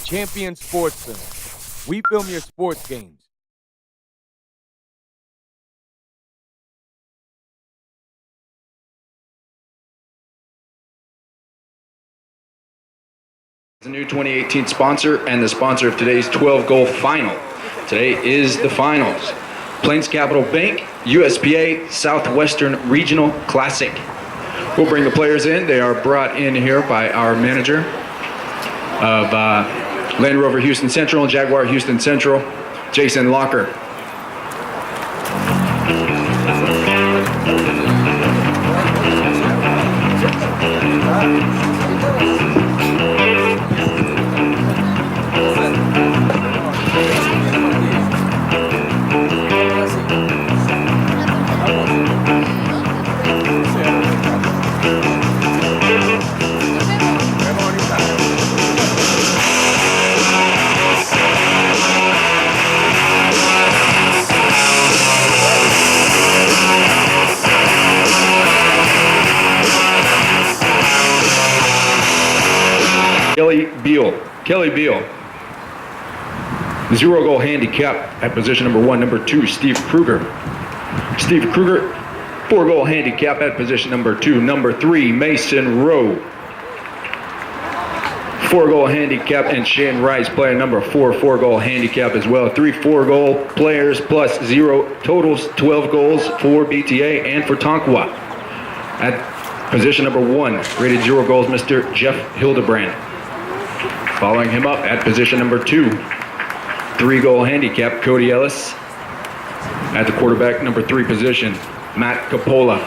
Champion Sports Center. We film your sports games. The new 2018 sponsor and the sponsor of today's 12-goal final. Today is the finals. Plains Capital Bank, USPA Southwestern Regional Classic. We'll bring the players in. They are brought in here by our manager of Land Rover Houston Central and Jaguar Houston Central, Jason Locker. Kelly Beal. 0-goal handicap at position number 1. Number 2, Steve Kruger. Steve Kruger, 4-goal handicap at position number 2. Number 3, Mason Rowe. 4-goal handicap, and Shane Rice playing number 4, 4-goal handicap as well. 3 4-goal players plus 0 totals, 12 goals for BTA and for Tonkawa. At position number 1, rated 0 goals, Mr. Jeff Hildebrand. Following him up at position number 2, 3-goal handicap, Cody Ellis. At the quarterback number 3 position, Matt Capola,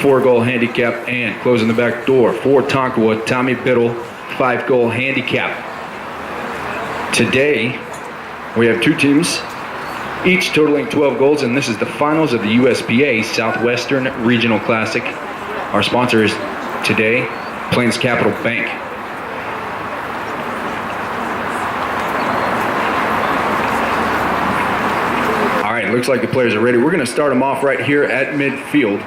4-goal handicap, and closing the back door for Tonkawa, Tommy Biddle, 5-goal handicap. Today, we have 2 teams, each totaling 12 goals, and this is the finals of the USPA Southwestern Regional Classic. Our sponsor is today, Plains Capital Bank. Looks like the players are ready. We're going to start them off right here at midfield.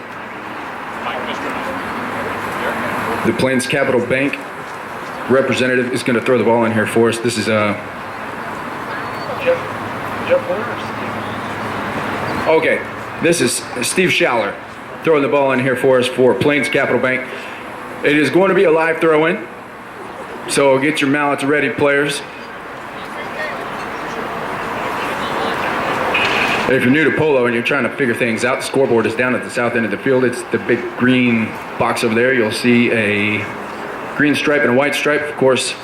The Plains Capital Bank representative is going to throw the ball in here for us. This is Jeff Okay, this is Steve Schaller throwing the ball in here for us for Plains Capital Bank. It is going to be a live throw-in, so get your mallets ready, players. If you're new to Polo and you're trying to figure things out, the scoreboard is down at the south end of the field. It's the big green box over there. You'll see a green stripe and a white stripe. Of course,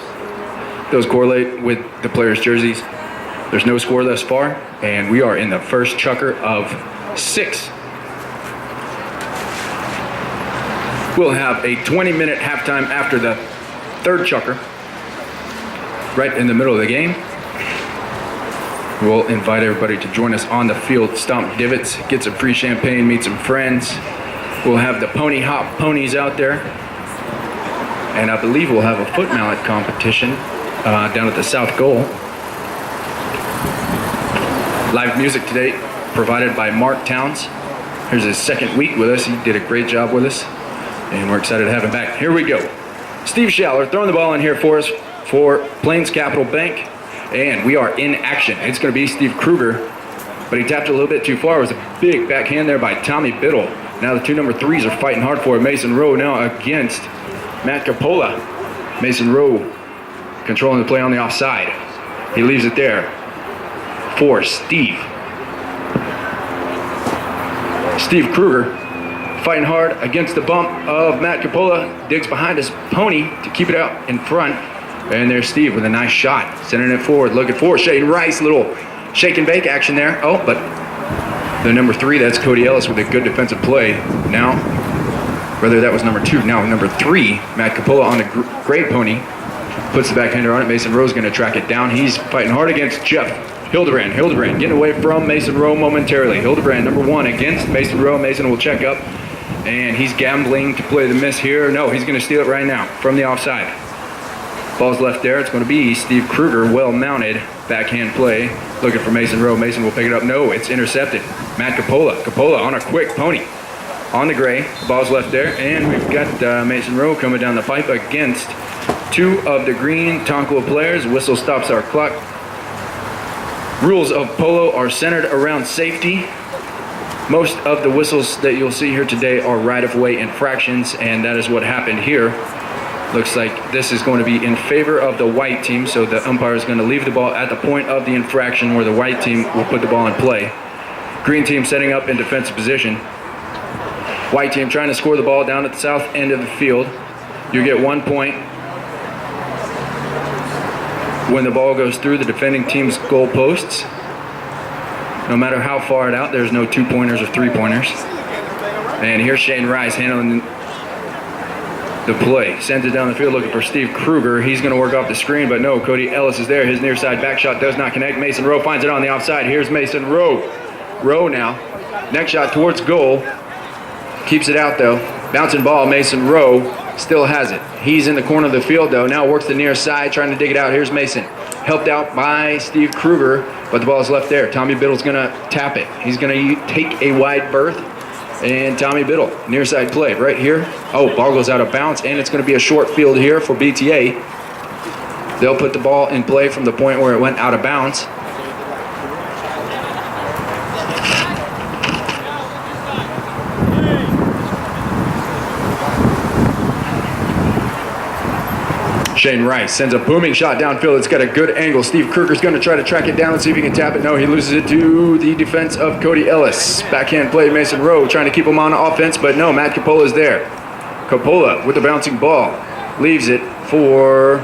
those correlate with the players' jerseys. There's no score thus far, and we are in the first chukker of 6. We'll have a 20-minute halftime after the 3rd chukker, right in the middle of the game. We'll invite everybody to join us on the field, stomp divots, get some free champagne, meet some friends. We'll have the pony hop ponies out there. And I believe we'll have a foot mallet competition down at the south goal. Live music today provided by Mark Towns. Here's his 2nd week with us. He did a great job with us, and we're excited to have him back. Here we go. Steve Schaller throwing the ball in here for us for Plains Capital Bank. And we are in action. It's going to be Steve Kruger, but he tapped it a little bit too far. It was a big backhand there by Tommy Biddle. Now the 2 number 3s are fighting hard for it. Mason Rowe now against Matt Capola. Mason Rowe controlling the play on the offside. He leaves it there for Steve. Steve Kruger fighting hard against the bump of Matt Capola. Digs behind his pony to keep it out in front. And there's Steve with a nice shot, sending it forward, looking for Shane Rice. Little shake and bake action there. Oh, but the number 3, that's Cody Ellis with a good defensive play. Now, whether that was number 2, now number 3, Matt Capola on the gray pony, puts the backhander on it. Mason Rowe's going to track it down. He's fighting hard against Jeff Hildebrand. Hildebrand getting away from Mason Rowe momentarily. Hildebrand, number 1, against Mason Rowe. Mason will check up, and he's gambling to play the miss here. No, he's going to steal it right now from the offside. Ball's left there. It's going to be Steve Kruger, well mounted. Backhand play. Looking for Mason Rowe. Mason will pick it up. No, it's intercepted. Matt Capola. Capola on a quick pony. On the gray. Ball's left there. And we've got Mason Rowe coming down the pipe against 2 of the green Tonkawa players. Whistle stops our clock. Rules of polo are centered around safety. Most of the whistles that you'll see here today are right-of-way infractions, and that is what happened here. Looks like this is going to be in favor of the white team, so the umpire is going to leave the ball at the point of the infraction where the white team will put the ball in play. Green team setting up in defensive position. White team trying to score the ball down at the south end of the field. You get 1 point when the ball goes through the defending team's goal posts. No matter how far out, there's no 2-pointers or 3-pointers. And here's Shane Rice handling the play. Sends it down the field looking for Steve Kruger. He's going to work off the screen, but no, Cody Ellis is there. His near side back shot does not connect. Mason Rowe finds it on the offside. Here's Mason Rowe. Rowe now. Next shot towards goal. Keeps it out though. Bouncing ball, Mason Rowe still has it. He's in the corner of the field though. Now works the near side, trying to dig it out. Here's Mason. Helped out by Steve Kruger, but the ball is left there. Tommy Biddle's gonna tap it. He's gonna take a wide berth, and Tommy Biddle, near side play right here. Oh, ball goes out of bounds, and it's gonna be a short field here for BTA. They'll put the ball in play from the point where it went out of bounds. Shane Rice sends a booming shot downfield. It's got a good angle. Steve Kruger's going to try to track it down and see if he can tap it. No, he loses it to the defense of Cody Ellis. Backhand play, Mason Rowe trying to keep him on offense, but no, Matt Coppola is there. Coppola with the bouncing ball. Leaves it for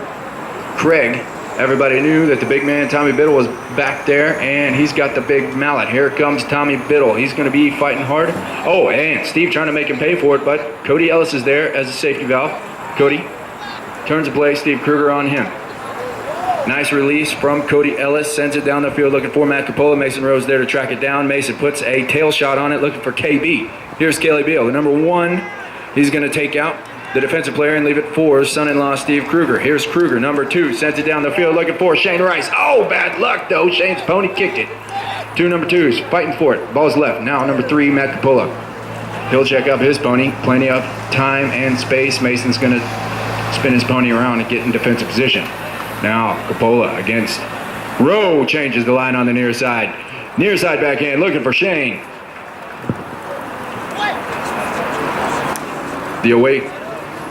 Craig. Everybody knew that the big man, Tommy Biddle, was back there, and he's got the big mallet. Here comes Tommy Biddle. He's going to be fighting hard. Oh, and Steve trying to make him pay for it, but Cody Ellis is there as a safety valve. Cody turns the play, Steve Kruger on him. Nice release from Cody Ellis. Sends it down the field looking for Matt Coppola. Mason Rowe's there to track it down. Mason puts a tail shot on it looking for KB. Here's Kelly Beal, the number 1. He's going to take out the defensive player and leave it for son-in-law Steve Kruger. Here's Kruger, number 2. Sends it down the field looking for Shane Rice. Oh, bad luck though. Shane's pony kicked it. 2 number 2s fighting for it. Ball's left. Now number 3, Matt Coppola. He'll check up his pony. Plenty of time and space. Mason's going to spin his pony around and get in defensive position. Now Coppola against Rowe, changes the line on the near side. Near side backhand looking for Shane. The away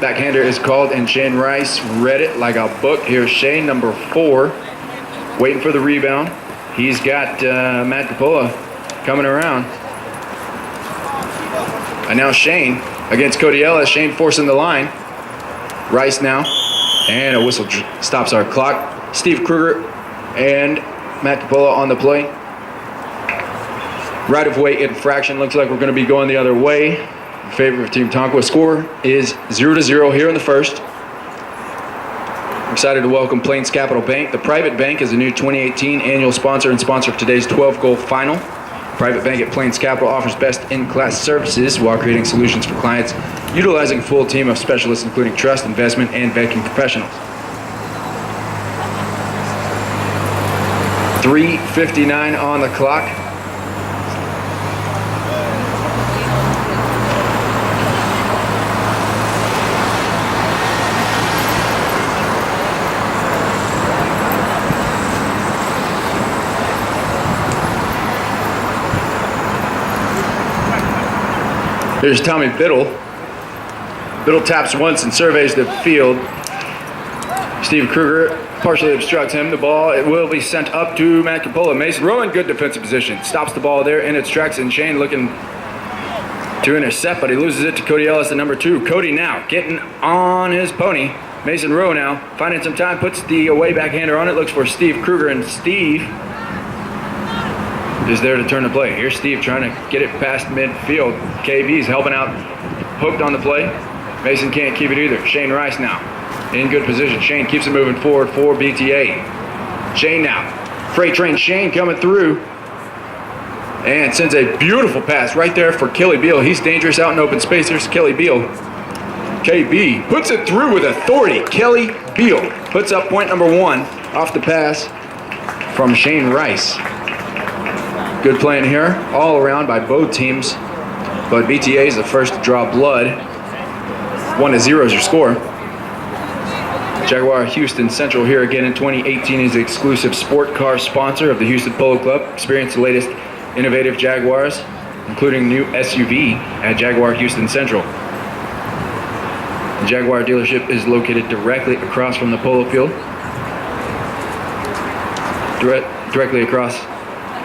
backhander is called, and Shane Rice read it like a book. Here's Shane, number 4, waiting for the rebound. He's got Matt Coppola coming around. And now Shane against Cody Ellis. Shane forcing the line. Rice now, and a whistle stops our clock. Steve Kruger and Matt Coppola on the play. Right-of-way infraction. Looks like we're going to be going the other way in favor of Team Tonkawa. Score is 0-0 here in the first. I'm excited to welcome Plains Capital Bank. The private bank is a new 2018 annual sponsor and sponsor of today's 12-goal final. Private bank at Plains Capital offers best-in-class services while creating solutions for clients, utilizing a full team of specialists including trust, investment, and banking professionals. 3:59 on the clock. Here's Tommy Biddle. Biddle taps once and surveys the field. Steve Kruger partially obstructs him. The ball, it will be sent up to Matt Coppola. Mason Rowe in good defensive position. Stops the ball there in its tracks, and Shane looking to intercept, but he loses it to Cody Ellis, the number 2. Cody now getting on his pony. Mason Rowe now finding some time, puts the away backhander on it, looks for Steve Kruger, and Steve is there to turn the play. Here's Steve trying to get it past midfield. KB's helping out, hooked on the play. Mason can't keep it either. Shane Rice now in good position. Shane keeps it moving forward for BTA. Shane now. Freight train Shane coming through and sends a beautiful pass right there for Kelly Beal. He's dangerous out in open space. There's Kelly Beal. KB puts it through with authority. Kelly Beal puts up point number 1 off the pass from Shane Rice. Good playing here all around by both teams, but BTA is the first to draw blood. 1-0 is your score. Jaguar Houston Central here again in 2018 is the exclusive sport car sponsor of the Houston Polo Club. Experience the latest innovative Jaguars, including new SUV at Jaguar Houston Central. The Jaguar dealership is located directly across from the polo field. Directly across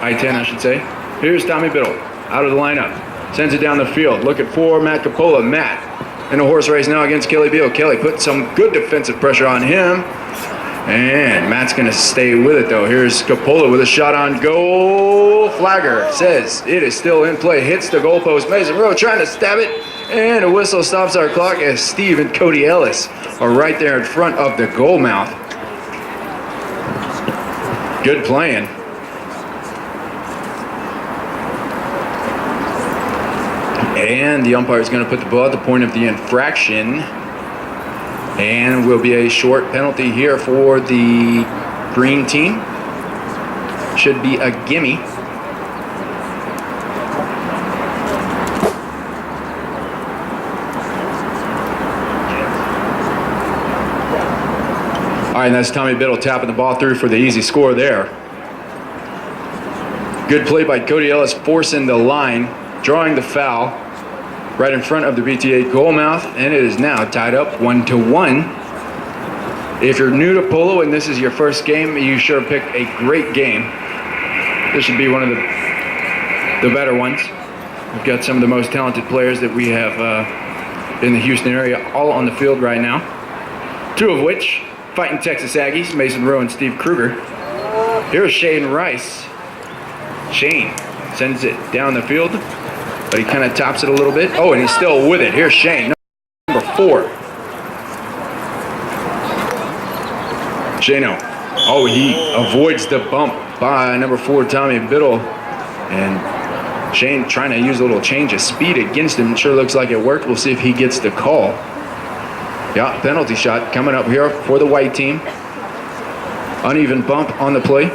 I-10, I should say. Here's Tommy Biddle, out of the lineup. Sends it down the field, looking for Matt Capola. Matt in a horse race now against Kelly Beal. Kelly put some good defensive pressure on him. And Matt's going to stay with it, though. Here's Capola with a shot on goal. Flagger says it is still in play. Hits the goalpost. Mason Rowe trying to stab it. And a whistle stops our clock as Steve and Cody Ellis are right there in front of the goal mouth. Good playing. And the umpire is going to put the ball at the point of the infraction. And will be a short penalty here for the green team. Should be a gimme. All right, and that's Tommy Biddle tapping the ball through for the easy score there. Good play by Cody Ellis, forcing the line, drawing the foul right in front of the BTA goal mouth, and it is now tied up 1-1. If you're new to polo and this is your first game, you sure picked a great game. This should be one of the better ones. We've got some of the most talented players that we have in the Houston area all on the field right now. Two of which fighting Texas Aggies, Mason Rowe and Steve Kruger. Here's Shane Rice. Shane sends it down the field, but he kind of tops it a little bit. Oh, and he's still with it. Here's Shane, number 4. Shano. Oh, he avoids the bump by number 4, Tommy Biddle. And Shane trying to use a little change of speed against him. Sure looks like it worked. We'll see if he gets the call. Yeah, penalty shot coming up here for the white team. Uneven bump on the play.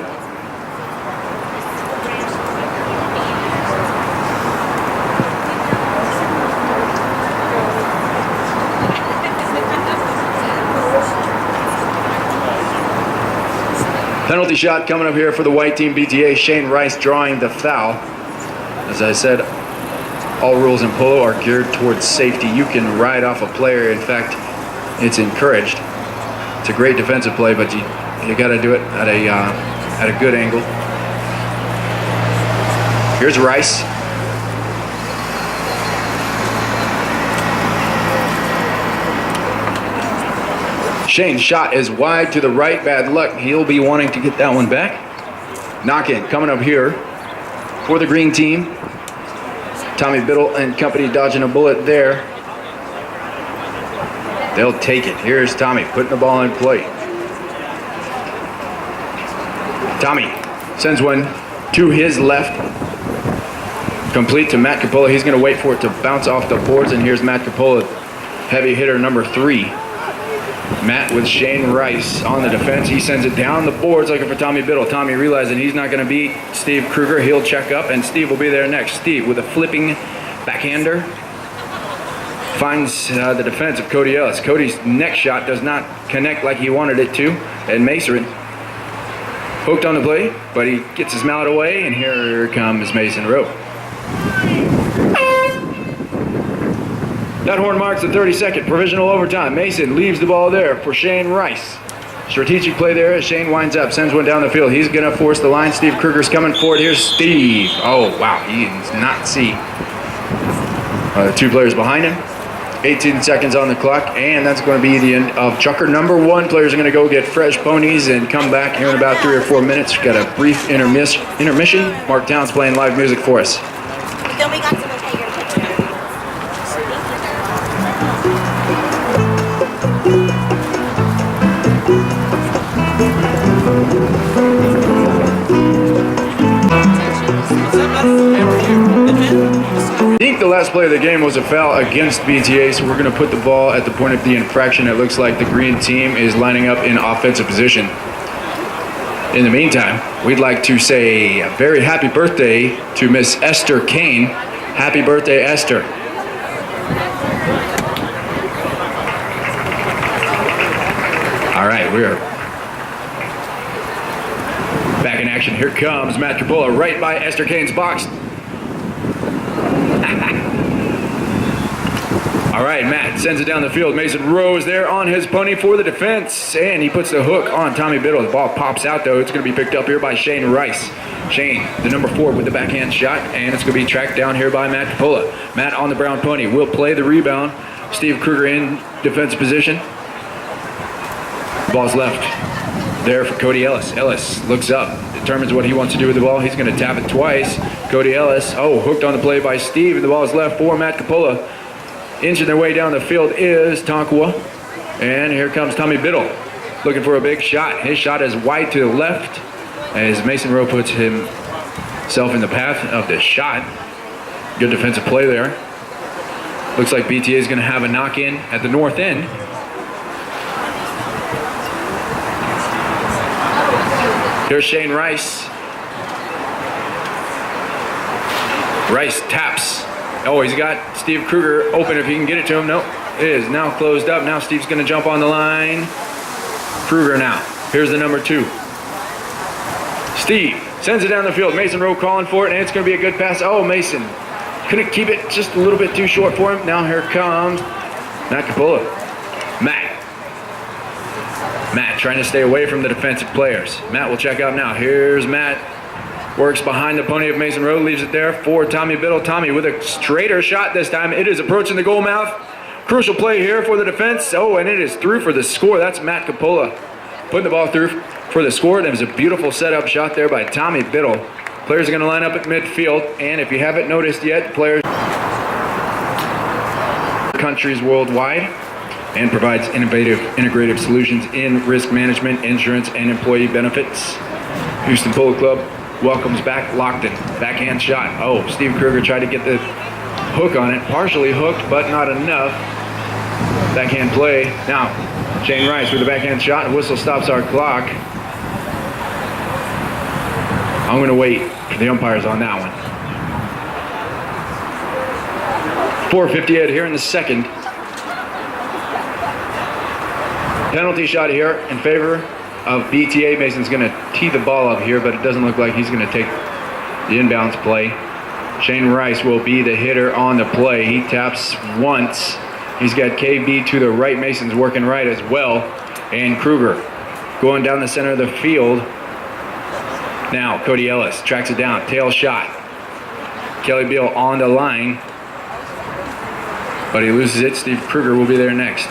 Penalty shot coming up here for the white team, BTA. Shane Rice drawing the foul. As I said, all rules in polo are geared towards safety. You can ride off a player. In fact, it's encouraged. It's a great defensive play, but you got to do it at a good angle. Here's Rice. Shane's shot is wide to the right. Bad luck. He'll be wanting to get that one back. Knock in coming up here for the green team. Tommy Biddle and company dodging a bullet there. They'll take it. Here's Tommy putting the ball in play. Tommy sends one to his left. Complete to Matt Capola. He's going to wait for it to bounce off the boards, and here's Matt Capola, heavy hitter number 3. Matt with Shane Rice on the defense. He sends it down the boards looking for Tommy Biddle. Tommy realizing he's not going to beat Steve Kruger. He'll check up, and Steve will be there next. Steve with a flipping backhander finds the defense of Cody Ellis. Cody's next shot does not connect like he wanted it to, and Mason hooked on the play, but he gets his mallet away, and here comes Mason Rowe. That horn marks the 32nd provisional overtime. Mason leaves the ball there for Shane Rice. Strategic play there as Shane winds up, sends one down the field. He's going to force the line. Steve Kruger's coming forward. Here's Steve. Oh, wow. He does not see the 2 players behind him. 18 seconds on the clock, and that's going to be the end of Chucker number 1. Players are going to go get fresh ponies and come back here in about 3 or 4 minutes. We've got a brief intermission. Mark Towns playing live music for us. I think the last play of the game was a foul against BTA, so we're going to put the ball at the point of the infraction. It looks like the green team is lining up in offensive position. In the meantime, we'd like to say a very happy birthday to Miss Esther Kane. Happy birthday, Esther. All All right, we're back in action. Here comes Matt Capola right by Esther Kane's box. All right, Matt sends it down the field. Mason Rose there on his pony for the defense, and he puts the hook on Tommy Biddle. The ball pops out, though. It's going to be picked up here by Shane Rice. Shane, the number 4 with the backhand shot, and it's going to be tracked down here by Matt Capola. Matt on the brown pony will play the rebound. Steve Kruger in defensive position. Ball's left there for Cody Ellis. Ellis looks up, determines what he wants to do with the ball. He's going to tap it twice. Cody Ellis, hooked on the play by Steve, and the ball is left for Matt Capola. Inching their way down the field is Tonkawa. And here comes Tommy Biddle, looking for a big shot. His shot is wide to the left as Mason Rowe puts himself in the path of the shot. Good defensive play there. Looks like BTA is going to have a knock-in at the north end. Here's Shane Rice. Rice taps. He's got Steve Kruger open if he can get it to him. Nope, it is now closed up. Now Steve's going to jump on the line. Kruger now. Here's the number 2. Steve sends it down the field. Mason Rowe calling for it, and it's going to be a good pass. Mason couldn't keep it, just a little bit too short for him. Now here comes Matt Capola. Matt trying to stay away from the defensive players. Matt will check out now. Here's Matt. Works behind the pony of Mason Rowe, leaves it there for Tommy Biddle. Tommy with a straighter shot this time. It is approaching the goal mouth. Crucial play here for the defense. And it is through for the score. That's Matt Capola putting the ball through for the score. That was a beautiful setup shot there by Tommy Biddle. Players are going to line up at midfield. And if you haven't noticed yet, players countries worldwide and provides innovative, integrative solutions in risk management, insurance, and employee benefits. Houston Polo Club welcomes back Lockton. Backhand shot. Steve Kruger tried to get the hook on it. Partially hooked, but not enough. Backhand play. Now, Shane Rice with the backhand shot. Whistle stops our clock. I'm going to wait for the umpires on that one. 4:58 here in the second. Penalty shot here in favor of BTA. Mason's going to tee the ball up here, but it doesn't look like he's going to take the inbounds play. Shane Rice will be the hitter on the play. He taps once. He's got KB to the right. Mason's working right as well. And Kruger going down the center of the field. Now Cody Ellis tracks it down. Tail shot. Kelly Beal on the line. But he loses it. Steve Kruger will be there next.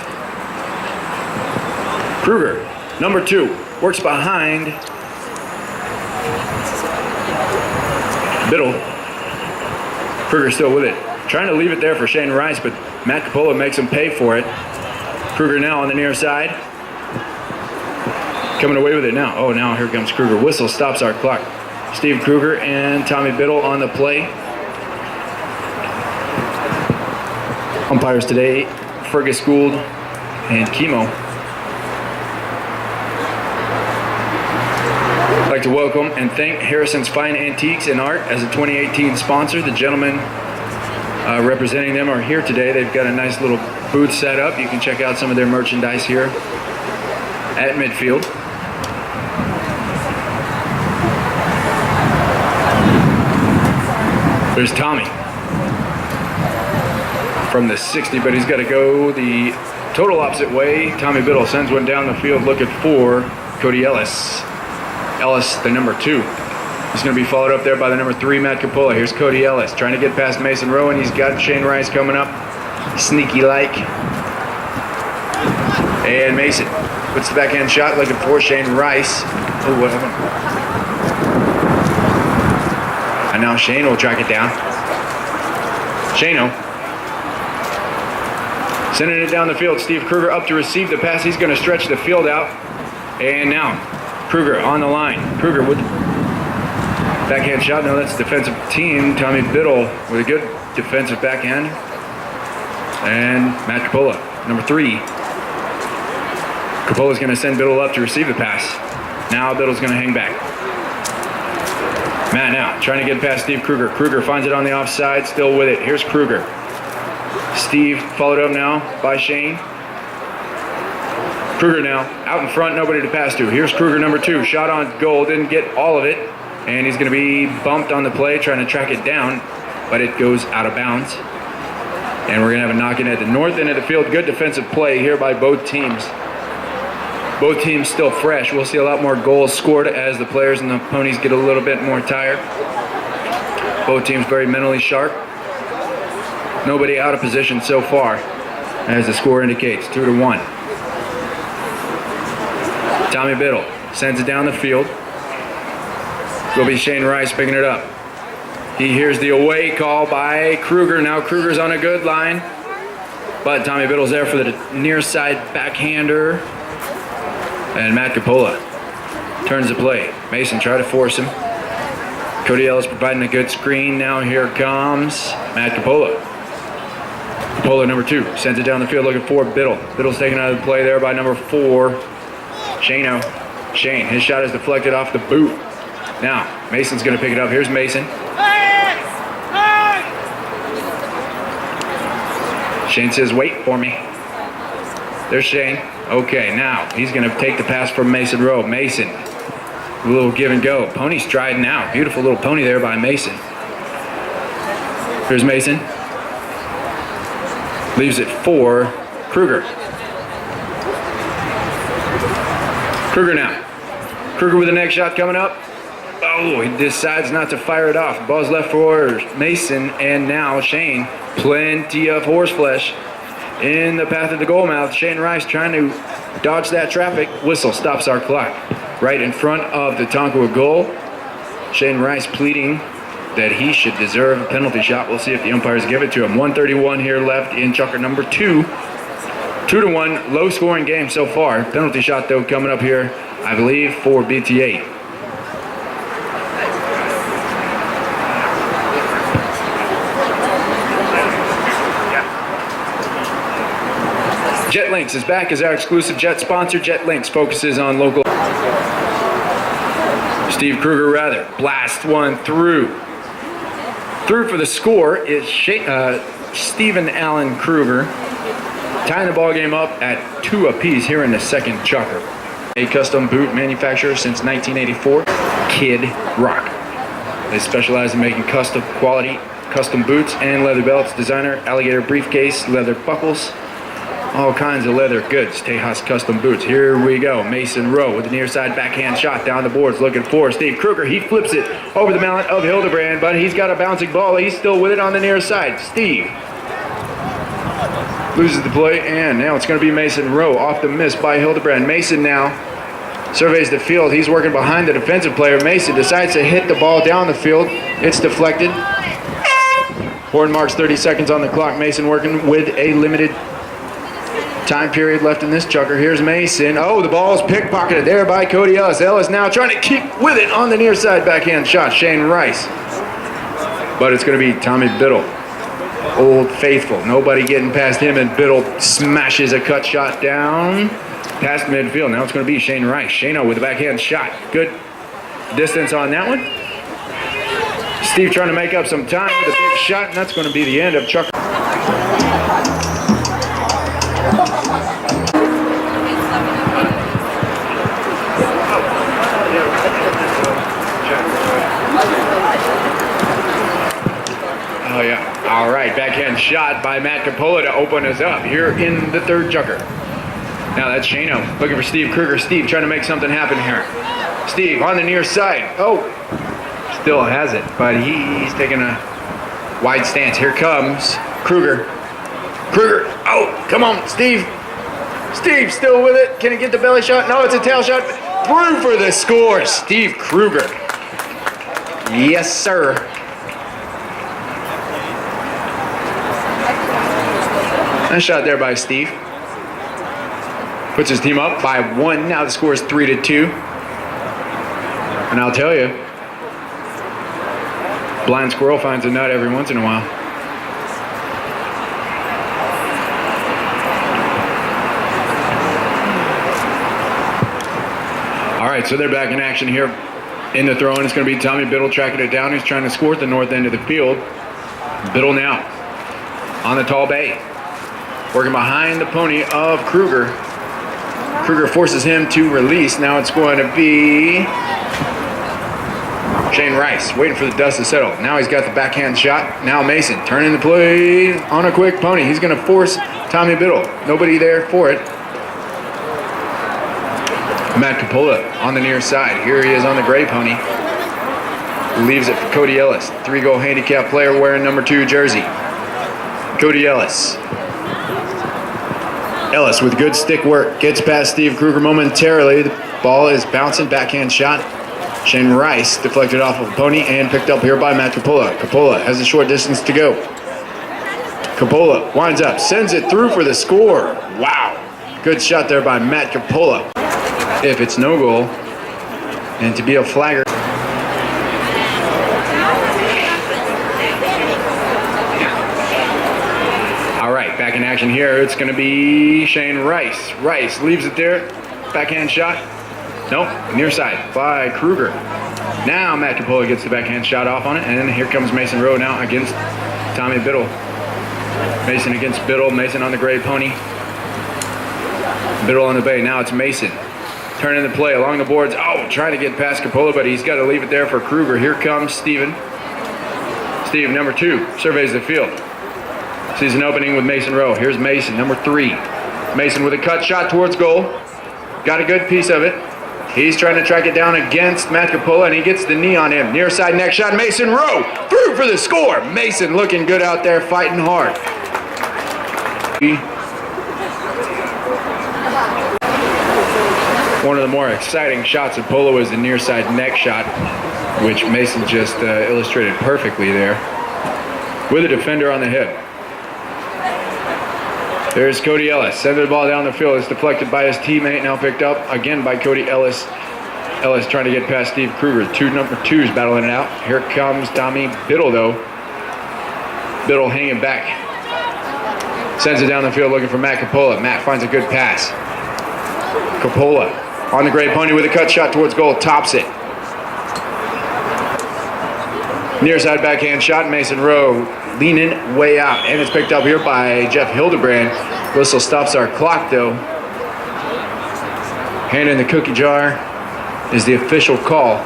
Kruger, number 2, works behind Biddle. Kruger still with it. Trying to leave it there for Shane Rice, but Matt Capola makes him pay for it. Kruger now on the near side. Coming away with it now. Now here comes Kruger. Whistle stops our clock. Steve Kruger and Tommy Biddle on the play. Umpires today, Fergus Gould and Chemo. I'd like to welcome and thank Harrison's Fine Antiques and Art as a 2018 sponsor. The gentlemen representing them are here today. They've got a nice little booth set up. You can check out some of their merchandise here at midfield. There's Tommy from the 60, but he's got to go the total opposite way. Tommy Biddle sends one down the field looking for Cody Ellis. Ellis, the number 2. He's going to be followed up there by the number 3, Matt Capola. Here's Cody Ellis trying to get past Mason Rowe, and he's got Shane Rice coming up. Sneaky-like. And Mason puts the backhand shot looking for Shane Rice. What happened? And now Shane will track it down. Shano. Sending it down the field. Steve Kruger up to receive the pass. He's going to stretch the field out. And now Kruger on the line. Kruger with backhand shot. Now that's defensive team. Tommy Biddle with a good defensive backhand. And Matt Capola, number 3. Capola's going to send Biddle up to receive the pass. Now Biddle's going to hang back. Matt now trying to get past Steve Kruger. Kruger finds it on the offside, still with it. Here's Kruger. Steve followed up now by Shane. Kruger now, out in front, nobody to pass to. Here's Kruger, number 2. Shot on goal, didn't get all of it. And he's going to be bumped on the play, trying to track it down. But it goes out of bounds. And we're going to have a knock-in at the north end of the field. Good defensive play here by both teams. Both teams still fresh. We'll see a lot more goals scored as the players and the ponies get a little bit more tired. Both teams very mentally sharp. Nobody out of position so far, as the score indicates, 2-1. Tommy Biddle sends it down the field. Will be Shane Rice picking it up. He hears the away call by Kruger. Now Kruger's on a good line, but Tommy Biddle's there for the near side backhander. And Matt Capola turns the play. Mason try to force him. Cody Ellis providing a good screen. Now here comes Matt Capola. Capola, number 2, sends it down the field looking for Biddle. Biddle's taken out of the play there by number 4, Shane, his shot is deflected off the boot. Now, Mason's going to pick it up. Here's Mason. Shane says, wait for me. There's Shane. Okay, now he's going to take the pass from Mason Rowe. Mason, a little give and go. Pony striding out. Beautiful little pony there by Mason. Here's Mason. Leaves it for Kruger. Kruger now. Kruger with the next shot coming up. Oh, he decides not to fire it off. Ball's left for Mason, and now Shane. Plenty of horseflesh in the path of the goal mouth. Shane Rice trying to dodge that traffic. Whistle stops our clock. Right in front of the Tonkawa goal. Shane Rice pleading that he should deserve a penalty shot. We'll see if the umpires give it to him. 1:31 here left in chukker number 2. 2-1, low scoring game so far. Penalty shot though coming up here, I believe, for BTA. JetLinks is back as our exclusive jet sponsor. JetLinks focuses on local. Steve Kruger blasts one through. Through for the score is Stephen Allen Kruger, tying the ball game up at 2 apiece here in the second chukker. A custom boot manufacturer since 1984, Kid Rock. They specialize in making custom boots and leather belts. Designer, alligator briefcase, leather buckles, all kinds of leather goods. Tejas Custom Boots. Here we go. Mason Rowe with the near side backhand shot down the boards looking for Steve Kruger. He flips it over the mallet of Hildebrand, but he's got a bouncing ball. He's still with it on the near side. Steve loses the play, and now it's going to be Mason Rowe off the miss by Hildebrand. Mason now surveys the field. He's working behind the defensive player. Mason decides to hit the ball down the field. It's deflected. Horn marks 30 seconds on the clock. Mason working with a limited time period left in this chukker. Here's Mason. Oh, the ball is pickpocketed there by Cody Ellis. Ellis now trying to keep with it on the near side backhand shot. Shane Rice. But it's going to be Tommy Biddle. Old Faithful. Nobody getting past him, and Biddle smashes a cut shot down past midfield. Now it's going to be Shane Rice. Shano with the backhand shot. Good distance on that one. Steve trying to make up some time with a big shot, and that's going to be the end of chukker. Oh yeah. All right, backhand shot by Matt Capola to open us up here in the third chukker. Now that's Shano looking for Steve Kruger. Steve trying to make something happen here. Steve on the near side. Oh, still has it, but he's taking a wide stance. Here comes Kruger. Kruger. Oh, come on, Steve. Steve still with it. Can he get the belly shot? No, it's a tail shot. Through for the score, Steve Kruger. Yes, sir. Nice shot there by Steve. Puts his team up by 1. Now the score is 3-2. And I'll tell you, blind squirrel finds a nut every once in a while. All right, so they're back in action here in the throw-in. It's going to be Tommy Biddle tracking it down. He's trying to score at the north end of the field. Biddle now on the tall bay, working behind the pony of Kruger. Kruger forces him to release. Now it's going to be Shane Rice waiting for the dust to settle. Now he's got the backhand shot. Now Mason turning the play on a quick pony. He's going to force Tommy Biddle. Nobody there for it. Matt Capola on the near side. Here he is on the gray pony. Leaves it for Cody Ellis, 3-goal handicap player wearing number 2 jersey. Cody Ellis. Ellis with good stick work gets past Steve Kruger momentarily. The ball is bouncing, backhand shot. Shane Rice deflected off of a pony and picked up here by Matt Capola. Capola has a short distance to go. Capola winds up, sends it through for the score. Wow. Good shot there by Matt Capola. If it's no goal, and to be a flagger. All right, back in action here. It's going to be Shane Rice. Rice leaves it there. Backhand shot. Nope, near side by Kruger. Now Matt Capola gets the backhand shot off on it, and here comes Mason Rowe now against Tommy Biddle. Mason against Biddle. Mason on the gray pony. Biddle on the bay. Now it's Mason. Turning the play along the boards. Oh, trying to get past Capola, but he's got to leave it there for Kruger. Here comes Steven. Steve, number 2, surveys the field. Sees an opening with Mason Rowe. Here's Mason, number 3. Mason with a cut shot towards goal. Got a good piece of it. He's trying to track it down against Matt Capola, and he gets the knee on him. Near side neck shot. Mason Rowe through for the score. Mason looking good out there, fighting hard. One of the more exciting shots of Polo is the near side neck shot, which Mason just illustrated perfectly there with a defender on the hip. There's Cody Ellis. Sending the ball down the field. It's deflected by his teammate. Now picked up again by Cody Ellis. Ellis trying to get past Steve Kruger. 2 number 2s battling it out. Here comes Tommy Biddle though. Biddle hanging back. Sends it down the field looking for Matt Capola. Matt finds a good pass. Capola on the gray pony with a cut shot towards goal. Tops it. Near side backhand shot. Mason Rowe leaning way out, and it's picked up here by Jeff Hildebrand. Whistle stops our clock though. Hand in the cookie jar is the official call.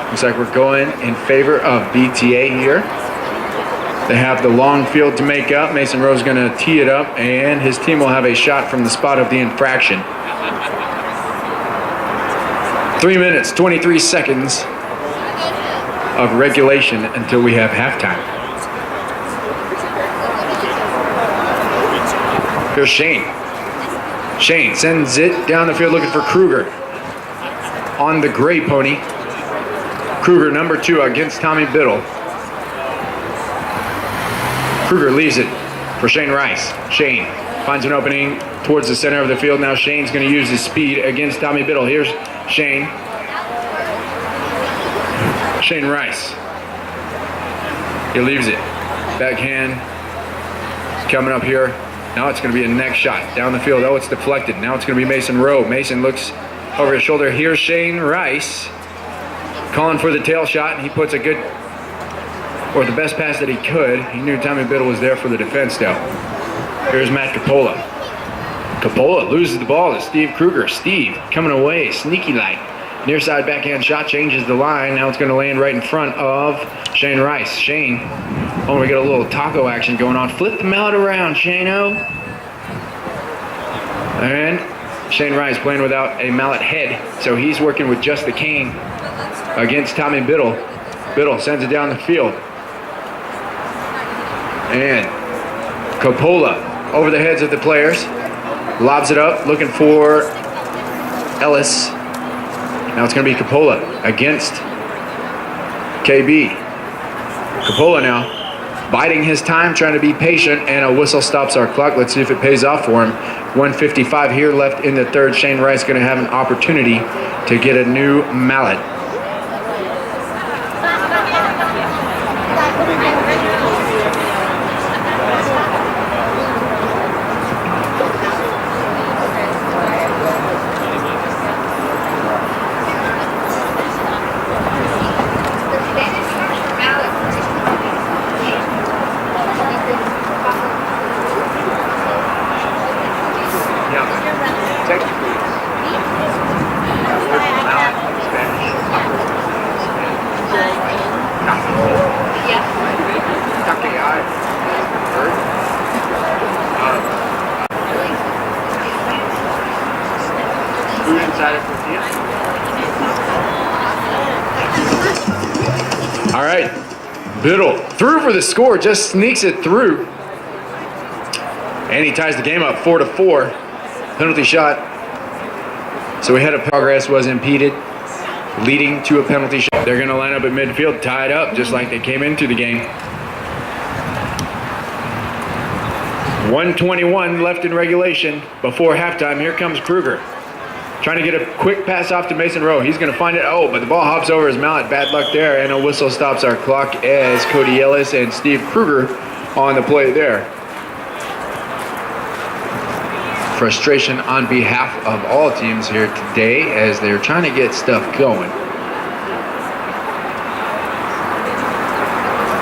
Looks like we're going in favor of BTA here. They have the long field to make up. Mason Rowe's going to tee it up, and his team will have a shot from the spot of the infraction. 3 minutes, 23 seconds of regulation until we have halftime. Here's Shane. Shane sends it down the field looking for Kruger. On the gray pony. Kruger, number 2, against Tommy Biddle. Kruger leaves it for Shane Rice. Shane finds an opening towards the center of the field. Now Shane's going to use his speed against Tommy Biddle. Here's Shane. Shane Rice. He leaves it. Backhand. Coming up here. Now it's going to be a neck shot down the field. Oh, it's deflected. Now it's going to be Mason Rowe. Mason looks over his shoulder. Here's Shane Rice calling for the tail shot, and he puts a good, or the best pass that he could. He knew Tommy Biddle was there for the defense though. Here's Matt Capola. Capola loses the ball to Steve Kruger. Steve coming away, sneaky like. Near side backhand shot, changes the line. Now it's going to land right in front of Shane Rice. Shane, oh, we got a little taco action going on. Flip the mallet around, Shane-o. And Shane Rice playing without a mallet head, so he's working with just the cane against Tommy Biddle. Biddle sends it down the field. And Capola over the heads of the players. Lobs it up, looking for Ellis. Now it's going to be Capola against KB. Capola now biding his time, trying to be patient, and a whistle stops our clock. Let's see if it pays off for him. 1:55 here left in the third. Shane Rice going to have an opportunity to get a new mallet. Thank you. food inside a tortilla. All right, Biddle through for the score, just sneaks it through. And he ties the game up 4-4. Penalty shot. So we had a progress was impeded, leading to a penalty shot. They're going to line up at midfield, tied up, just like they came into the game. 1:21 left in regulation before halftime. Here comes Kruger. Trying to get a quick pass off to Mason Rowe. He's going to find it. Oh, but the ball hops over his mallet. Bad luck there. And a whistle stops our clock as Cody Ellis and Steve Kruger on the play there. Frustration on behalf of all teams here today as they're trying to get stuff going.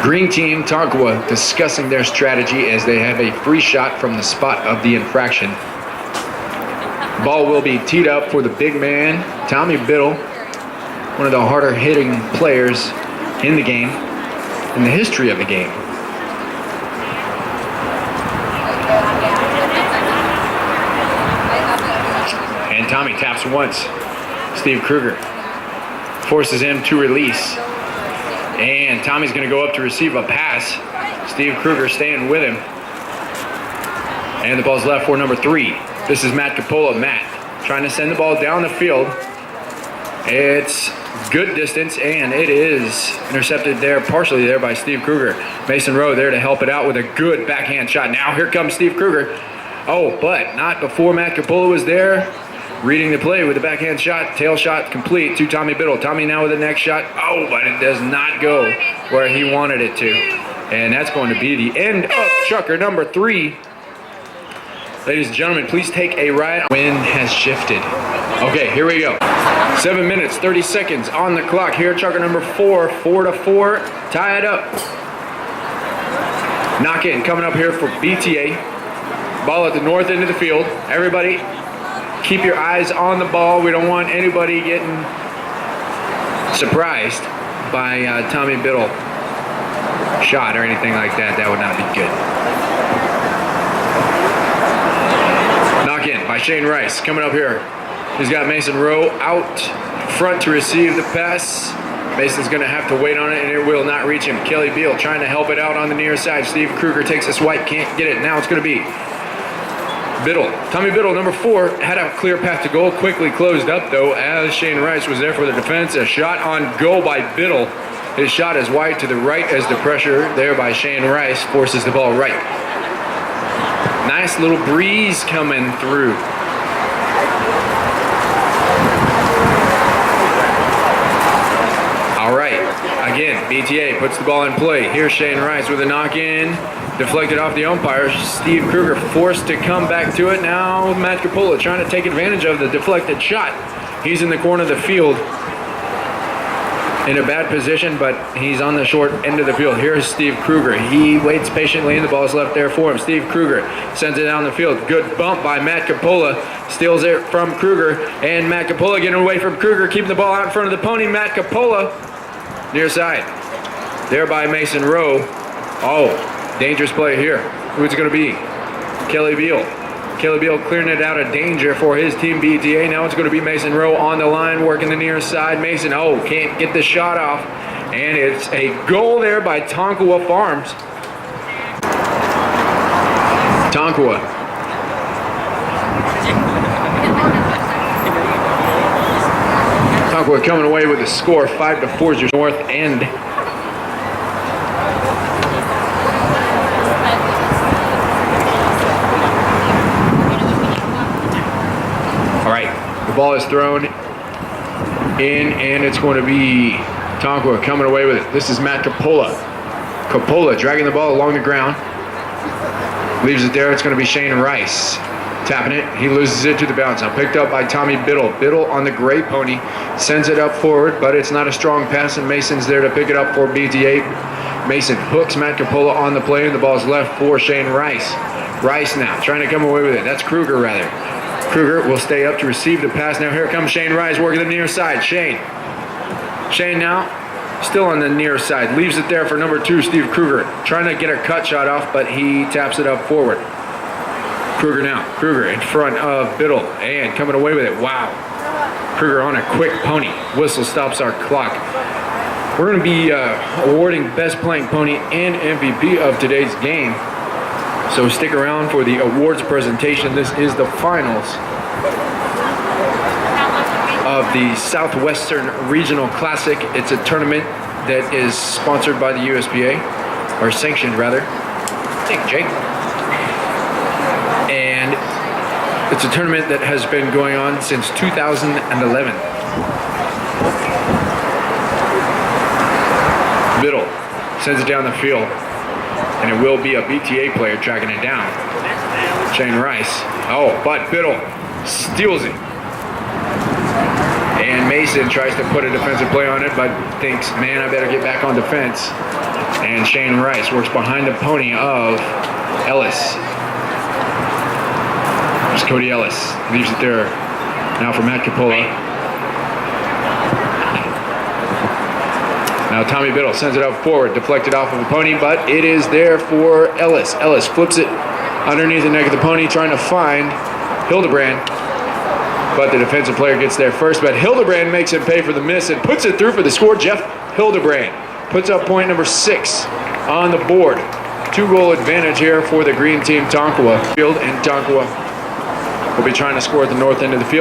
Green team, Tonkawa, discussing their strategy as they have a free shot from the spot of the infraction. Ball will be teed up for the big man, Tommy Biddle, one of the harder hitting players in the game, in the history of the game. And Tommy taps once. Steve Kruger forces him to release. And Tommy's going to go up to receive a pass. Steve Kruger staying with him. And the ball's left for number 3. This is Matt Capola. Matt trying to send the ball down the field. It's good distance, and it is intercepted there, partially there by Steve Kruger. Mason Rowe there to help it out with a good backhand shot. Now here comes Steve Kruger. Oh, but not before Matt Capola was there. Reading the play with the backhand shot, tail shot complete to Tommy Biddle. Tommy now with the next shot. Oh, but it does not go where he wanted it to. And that's going to be the end of Chucker number 3. Ladies and gentlemen, please take a ride. Wind has shifted. Okay, here we go. 7 minutes, 30 seconds on the clock here. Chucker number 4, 4-4. Tie it up. Knock in coming up here for BTA. Ball at the north end of the field. Everybody, keep your eyes on the ball. We don't want anybody getting surprised by Tommy Biddle shot or anything like that. That would not be good. Knock in by Shane Rice coming up here. He's got Mason Rowe out front to receive the pass. Mason's going to have to wait on it, and it will not reach him. Kelly Beal trying to help it out on the near side. Steve Kruger takes a swipe, can't get it. Now it's going to be Biddle. Tommy Biddle, number 4, had a clear path to goal. Quickly closed up, though, as Shane Rice was there for the defense. A shot on goal by Biddle. His shot is wide to the right as the pressure there by Shane Rice forces the ball right. Nice little breeze coming through. All right, again, BTA puts the ball in play. Here's Shane Rice with a knock-in. Deflected off the umpire. Steve Kruger forced to come back to it. Now Matt Capola trying to take advantage of the deflected shot. He's in the corner of the field in a bad position, but he's on the short end of the field. Here's Steve Kruger. He waits patiently, and the ball's left there for him. Steve Kruger sends it down the field. Good bump by Matt Capola. Steals it from Kruger, and Matt Capola getting away from Kruger, keeping the ball out in front of the pony. Matt Capola near side. There by Mason Rowe. Oh, dangerous play here. Who's it going to be? Kelly Beal. Kelly Beal clearing it out of danger for his team, BTA. Now it's going to be Mason Rowe on the line, working the near side. Mason, can't get the shot off. And it's a goal there by Tonkawa Farms. Tonkawa. Tonkawa coming away with a score, 5-4 north end. Ball is thrown in, and it's going to be Tonkawa coming away with it. This is Matt Capola. Capola dragging the ball along the ground. Leaves it there. It's going to be Shane Rice tapping it. He loses it to the bounce. Now picked up by Tommy Biddle. Biddle on the gray pony. Sends it up forward, but it's not a strong pass, and Mason's there to pick it up for BTA. Mason hooks Matt Capola on the play, and the ball's left for Shane Rice. Rice now trying to come away with it. That's Kruger, rather. Kruger will stay up to receive the pass. Now here comes Shane Rice working the near side. Shane now still on the near side. Leaves it there for number 2, Steve Kruger. Trying to get a cut shot off, but he taps it up forward. Kruger now. Kruger in front of Biddle and coming away with it. Wow. Kruger on a quick pony. Whistle stops our clock. We're going to be awarding Best Playing Pony and MVP of today's game. So stick around for the awards presentation. This is the finals of the Southwestern Regional Classic. It's a tournament that is sponsored by the USBA, or sanctioned rather. Thank you, Jake. And it's a tournament that has been going on since 2011. Biddle sends it down the field, and it will be a BTA player tracking it down. Shane Rice. Oh, but Biddle steals it. And Mason tries to put a defensive play on it, but thinks, man, I better get back on defense. And Shane Rice works behind the pony of Ellis. There's Cody Ellis. Leaves it there now for Matt Capola. Now Tommy Biddle sends it out forward, deflected off of the pony, but it is there for Ellis. Ellis flips it underneath the neck of the pony, trying to find Hildebrand. But the defensive player gets there first, but Hildebrand makes him pay for the miss and puts it through for the score. Jeff Hildebrand puts up point number 6 on the board. 2-goal advantage here for the green team, Tonkawa. Field and Tonkawa will be trying to score at the north end of the field.